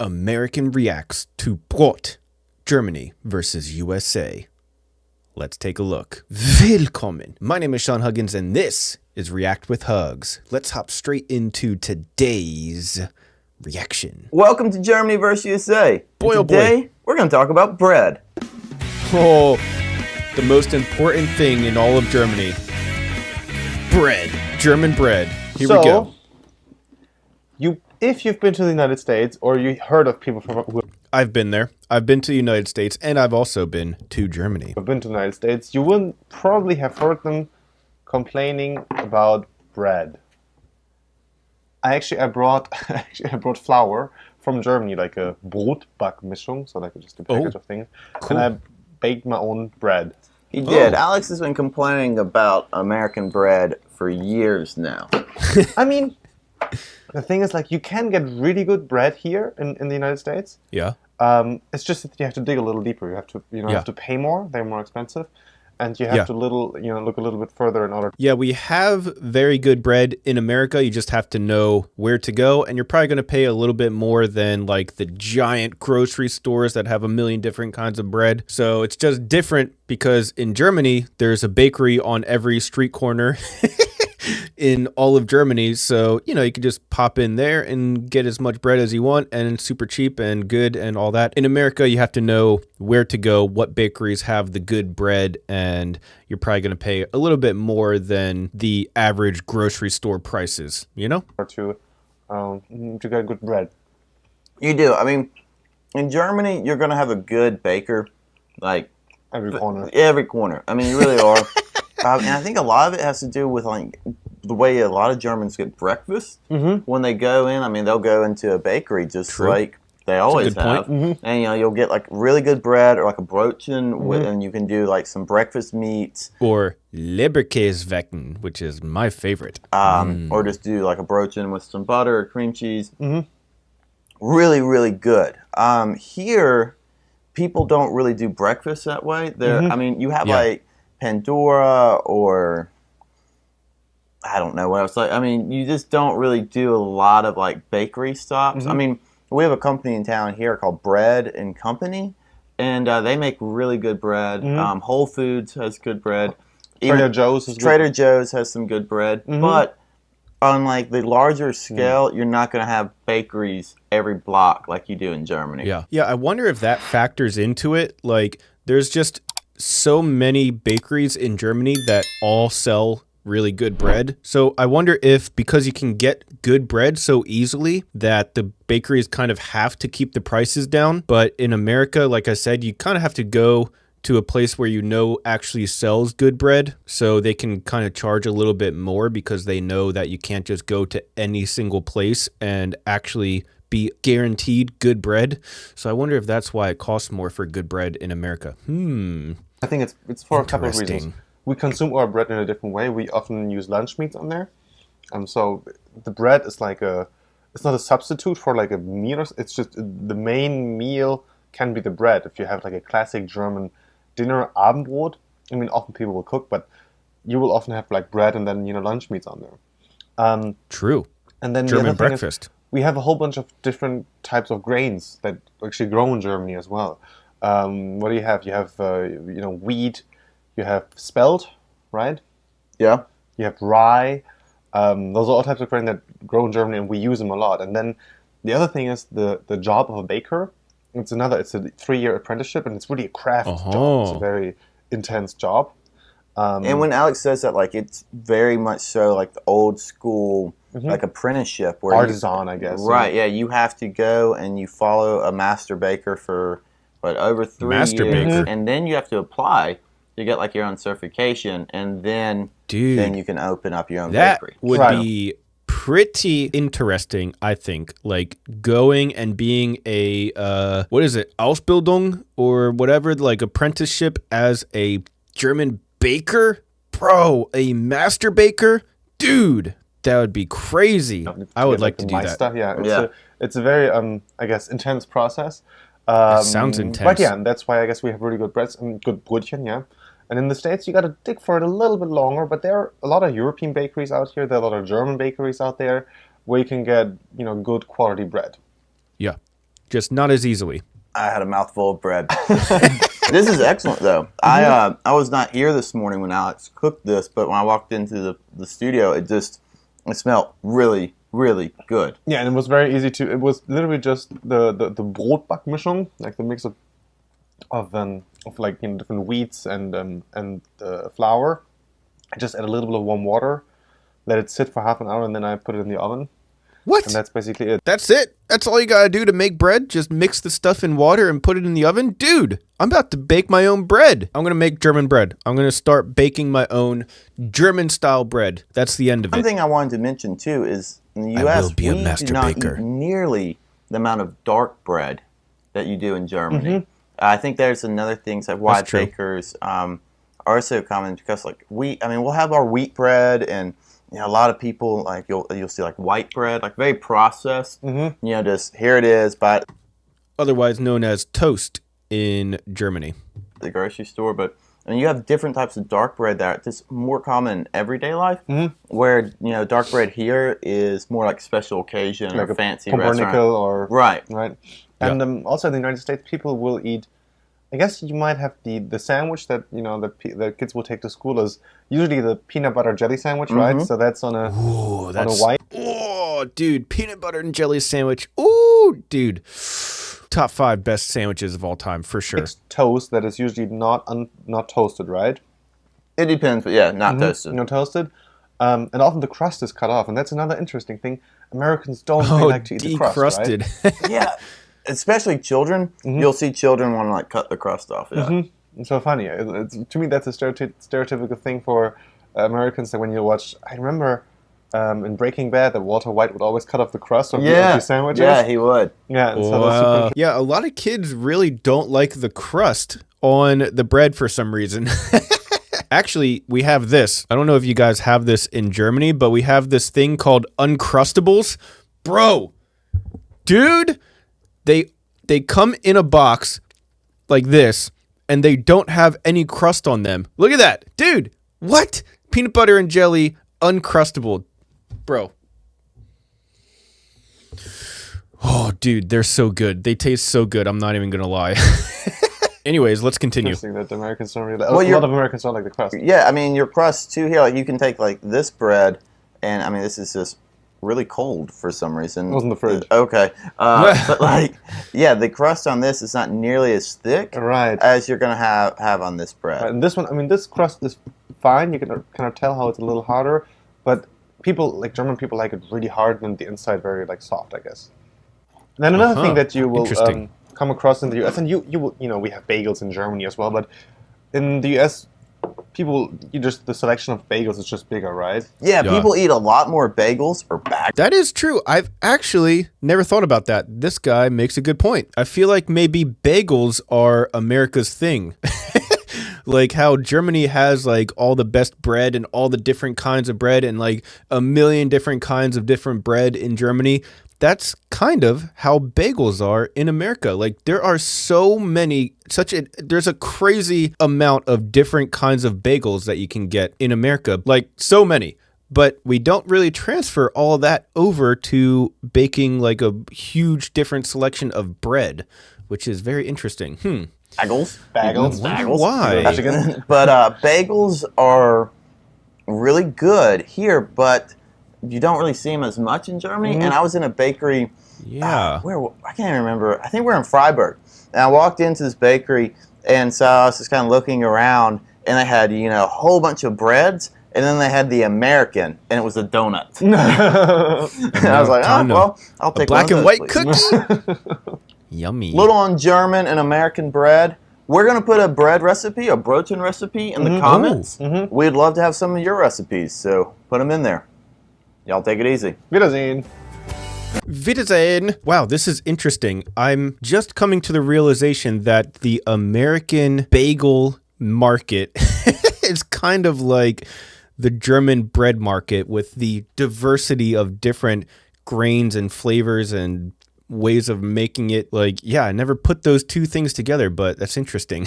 American reacts to BROT, Germany versus USA. Let's take a look. Willkommen. My name is Sean Huggins, and this is React with Hugs. Let's hop straight into today's reaction. Welcome to Germany versus USA. Boy, oh boy. Today, we're going to talk about bread. Oh, the most important thing in all of Germany. Bread. German bread. Here we go. If you've been to the United States, or you heard of people from who I've been there. I've been to the United States, and I've also been to Germany. have been to the United States, you wouldn't probably have heard them complaining about bread. I brought flour from Germany, like a Brotbackmischung, so like just a package of things, cool. and I baked my own bread. He did. Alex has been complaining about American bread for years now. I mean, the thing is, like, you can get really good bread here in the United States. Yeah. It's just that you have to dig a little deeper. You have to, have to pay more. They're more expensive, and you have to look a little bit further in order. Yeah, we have very good bread in America. You just have to know where to go, and you're probably going to pay a little bit more than like the giant grocery stores that have a million different kinds of bread. So it's just different because in Germany, there's a bakery on every street corner. In all of Germany, so you can just pop in there and get as much bread as you want, and it's super cheap and good and all that. In America, you have to know where to go, what bakeries have the good bread, and you're probably going to pay a little bit more than the average grocery store prices, To get good bread. You do. I mean, in Germany, you're going to have a good baker, like Every corner. every corner. I mean, you really are. And I think a lot of it has to do with like the way a lot of Germans get breakfast when they go in. I mean, they'll go into a bakery just like they always have, and you'll get like really good bread or like a brötchen, and you can do like some breakfast meats or Leberkäsewecken, which is my favorite. Or just do like a brötchen with some butter or cream cheese. Really, really good. Here, people don't really do breakfast that way. I mean, you have like Pandora or I don't know what else. Like, I mean, you just don't really do a lot of like bakery stops. I mean, we have a company in town here called Bread and Company, and they make really good bread. Whole Foods has good bread. Trader Joe's is Trader Joe's has some good bread, but on like the larger scale, you're not going to have bakeries every block like you do in Germany. Yeah. I wonder if that factors into it. Like, there's just so many bakeries in Germany that all sell really good bread. So I wonder if because you can get good bread so easily that the bakeries kind of have to keep the prices down. But in America, like I said, you kind of have to go to a place where actually sells good bread, so they can kind of charge a little bit more because they know that you can't just go to any single place and actually be guaranteed good bread. So I wonder if that's why it costs more for good bread in America. I think it's for a couple of reasons. We consume our bread in a different way. We often use lunch meats on there. So the bread is like it's not a substitute for like a meal. It's just the main meal can be the bread. If you have like a classic German dinner, Abendbrot, I mean, often people will cook, but you will often have like bread and then, lunch meats on there. True. And then German breakfast. We have a whole bunch of different types of grains that actually grow in Germany as well. What do you have? You have, wheat. You have spelt, right? Yeah. You have rye. Those are all types of grain that grow in Germany, and we use them a lot. And then the other thing is the job of a baker. It's a 3-year apprenticeship, and it's really a craft job. It's a very intense job. And when Alex says that, like, it's very much so like the old school, like apprenticeship. Where artisan, I guess. Right, yeah. You have to go and you follow a master baker for, over 3 years. And then you have to apply. You get like your own certification, and then you can open up your own bakery. That would be pretty interesting, I think. Like going and being a Ausbildung or whatever, like apprenticeship as a German baker, bro, a master baker, dude. That would be crazy. I would like to do that. Yeah, it's a very I guess intense process. Sounds intense. But yeah, that's why I guess we have really good breads and good Brötchen, yeah. And in the States, you got to dig for it a little bit longer, but there are a lot of European bakeries out here. There are a lot of German bakeries out there where you can get, good quality bread. Yeah. just not as easily. I had a mouthful of bread. This is excellent, though. I was not here this morning when Alex cooked this, but when I walked into the studio, it smelled really, really good. Yeah, and it was very easy to. It was literally just the Brotbackmischung, like the mix of like different wheats and flour. I just add a little bit of warm water, let it sit for half an hour, and then I put it in the oven. What? And that's basically it. That's it? That's all you gotta do to make bread? Just mix the stuff in water and put it in the oven? Dude, I'm about to bake my own bread. I'm gonna make German bread. I'm gonna start baking my own German-style bread. That's the end of it. One thing I wanted to mention, too, is in the U.S., we do not eat nearly the amount of dark bread that you do in Germany. I think there's another thing that why bakers are so common, because like we'll have our wheat bread, and a lot of people like you'll see like white bread, like very processed. Just here it is, but otherwise known as toast in Germany, the grocery store. But you have different types of dark bread that is more common in everyday life. Where dark bread here is more like special occasion, like or fancy restaurant, or right. And also in the United States, people will eat. I guess you might have the sandwich that the kids will take to school is usually the peanut butter jelly sandwich, right? So that's on a white. Oh, dude, peanut butter and jelly sandwich. Ooh, dude, top 5 best sandwiches of all time for sure. It's toast that is usually not toasted, right? It depends, but yeah, not toasted. Not toasted, and often the crust is cut off, and that's another interesting thing. Americans don't really like to eat the crust, right? Yeah. Especially children, you'll see children want to like cut the crust off. Yeah, It's so funny. To me, that's a stereotypical thing for Americans. That when you watch, I remember in Breaking Bad that Walter White would always cut off the crust of the sandwiches. Yeah, he would. Yeah, so yeah. A lot of kids really don't like the crust on the bread for some reason. Actually, we have this. I don't know if you guys have this in Germany, but we have this thing called Uncrustables, bro, dude. They come in a box like this, and they don't have any crust on them. Look at that. Dude, what? Peanut butter and jelly, Uncrustable. Bro. Oh, dude, they're so good. They taste so good. I'm not even going to lie. Anyways, let's continue. Interesting that the Americans don't really... a lot of Americans don't like the crust. Yeah, I mean, your crust, too, here, like you can take like this bread, and I mean, this is just... really cold for some reason. It was in the fridge. Okay. But like, yeah, the crust on this is not nearly as thick as you're going to have on this bread. And this one, I mean, this crust is fine. You can kind of tell how it's a little harder, but people, like German people, like it really hard and the inside very like soft, I guess. And then another thing that you will come across in the US, and you will, we have bagels in Germany as well, but in the US, the selection of bagels is just bigger, right? Yeah, people eat a lot more bagels or bagels. That is true. I've actually never thought about that. This guy makes a good point. I feel like maybe bagels are America's thing. Like how Germany has like all the best bread and all the different kinds of bread and like a million different kinds of different bread in Germany. That's kind of how bagels are in America. Like there are there's a crazy amount of different kinds of bagels that you can get in America. Like so many, but we don't really transfer all of that over to baking like a huge different selection of bread, which is very interesting. Bagels. Why? But bagels are really good here, but you don't really see them as much in Germany. And I was in a bakery. Yeah. Where I can't even remember. I think we're in Freiburg. And I walked into this bakery, and so I was just kind of looking around, and they had a whole bunch of breads, and then they had the American, and it was a donut. And I was like, well, I'll take black one and white please. cookie. Yummy. Little on German and American bread. We're going to put a bread recipe, a Broten recipe in the comments. We'd love to have some of your recipes, so put them in there. Y'all take it easy. Wiedersehen. Wiedersehen. Wow, this is interesting. I'm just coming to the realization that the American bagel market is kind of like the German bread market with the diversity of different grains and flavors and ways of making it. Like, yeah, I never put those two things together, but that's interesting.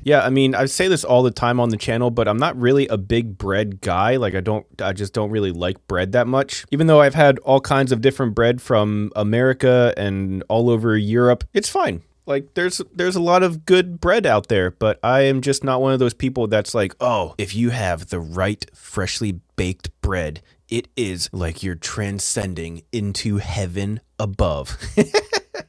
Yeah, I mean, I say this all the time on the channel, but I'm not really a big bread guy. Like, I just don't really like bread that much. Even though I've had all kinds of different bread from America and all over Europe, it's fine. Like, there's a lot of good bread out there, but I am just not one of those people that's like, oh, if you have the right freshly baked bread, it is like you're transcending into heaven above.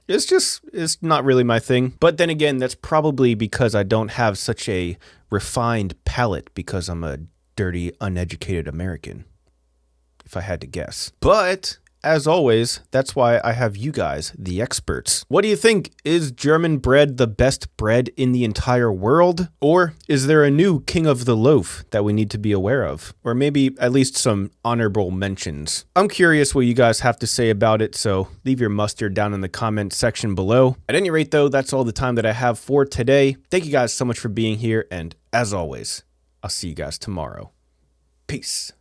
It's not really my thing. But then again, that's probably because I don't have such a refined palate because I'm a dirty, uneducated American, if I had to guess. But as always, that's why I have you guys, the experts. What do you think? Is German bread the best bread in the entire world? Or is there a new king of the loaf that we need to be aware of? Or maybe at least some honorable mentions. I'm curious what you guys have to say about it, so leave your mustard down in the comment section below. At any rate though, that's all the time that I have for today. Thank you guys so much for being here, and as always, I'll see you guys tomorrow. Peace.